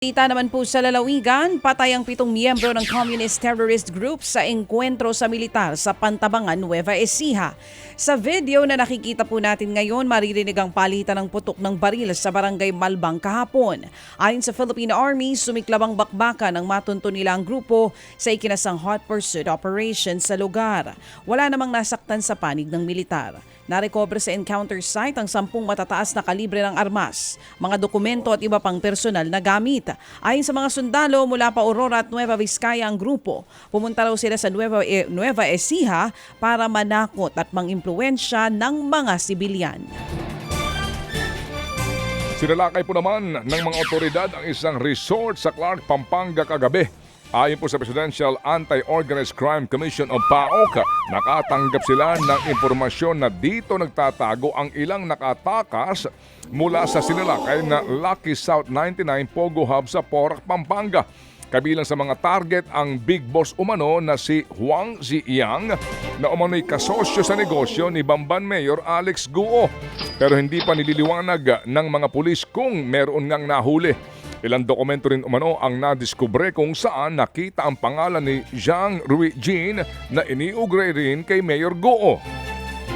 Kita naman po sa lalawigan, patay ang 7 miyembro ng Communist Terrorist Group sa engkwentro sa militar sa Pantabangan, Nueva Ecija. Sa video na nakikita po natin ngayon, maririnig ang palitan ng putok ng baril sa barangay Malbang kahapon. Ayon sa Philippine Army, sumiklab ang bakbakan ng matunto nila ang grupo sa ikinasang hot pursuit operation sa lugar. Wala namang nasaktan sa panig ng militar. Narecover sa encounter site ang 10 matataas na kalibre ng armas, mga dokumento at iba pang personal na gamit. Ayon sa mga sundalo mula pa Aurora at Nueva Vizcaya ang grupo, pumunta raw sila sa Nueva Ecija para manakot at mangimpluwensya ng mga sibilyan. Sinalakay po naman ng mga otoridad ang isang resort sa Clark, Pampanga kagabi. Ayon po sa Presidential Anti-Organized Crime Commission o PAOK, nakatanggap sila ng impormasyon na dito nagtatago ang ilang nakatakas mula sa sinalakay na Lucky South 99 Pogo Hub sa Porac, Pampanga. Kabilang sa mga target ang big boss umano na si Huang Ziyang na umano'y kasosyo sa negosyo ni Bamban Mayor Alex Guo. Pero hindi pa nililiwanag ng mga pulis kung meron ngang nahuli. Ilang dokumento rin umano ang nadiskubre kung saan nakita ang pangalan ni Zhang Ruijin na iniugnay rin kay Mayor Guo.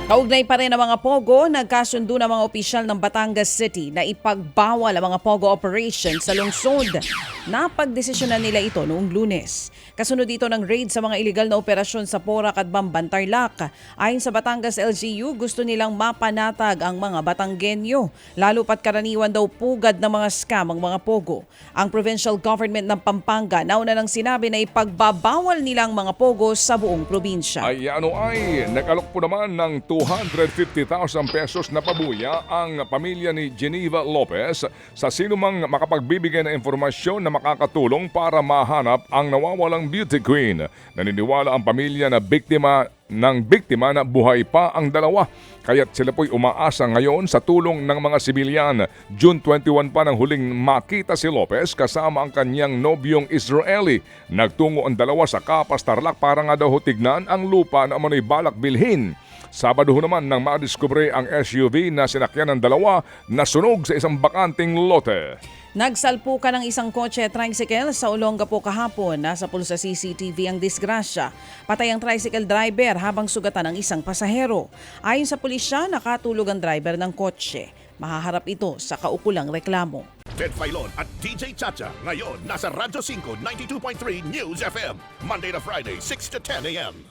Kaugnay pa rin ang mga Pogo, nagkasundo ng mga opisyal ng Batangas City na ipagbawal ang mga Pogo operation sa lungsod. Napagdesisyonan nila ito noong Lunes. Kasunod dito ng raid sa mga iligal na operasyon sa Porac at Bamban, Tarlac. Ayon sa Batangas LGU, gusto nilang mapanatag ang mga Batanggenyo, lalo pat karaniwan daw pugad ng mga scam ang mga Pogo. Ang provincial government ng Pampanga nauna nang sinabi na ipagbabawal nilang mga Pogo sa buong probinsya. Nag-alok po naman ng 250,000 pesos na pabuya ang pamilya ni Geneva Lopez sa sinumang makapagbibigay ng informasyon na makakatulong para mahanap ang nawawalang beauty queen. Naniniwala ang pamilya na biktima na buhay pa ang dalawa. Kaya't sila po'y umaasa ngayon sa tulong ng mga sibilyan. June 21 pa nang huling makita si Lopez kasama ang kanyang nobyong Israeli. Nagtungo ang dalawa sa Capas, Tarlac para nga daw tignan ang lupa na umano'y balak bilhin. Sabado naman nang madiskubre ang SUV na sinakyan ng dalawa na sunog sa isang bakanting lote. Nagsalpukan ng isang kotse tricycle sa Olongapo kahapon. Nasa pulsa CCTV ang disgrasya. Patay ang tricycle driver habang sugatan ang isang pasahero. Ayon sa pulisya, nakatulog ang driver ng kotse. Mahaharap ito sa kaukulang reklamo. Ted Filon at DJ Chacha ngayon nasa Radyo 5 92.3 News FM Monday to Friday 6 to 10 a.m.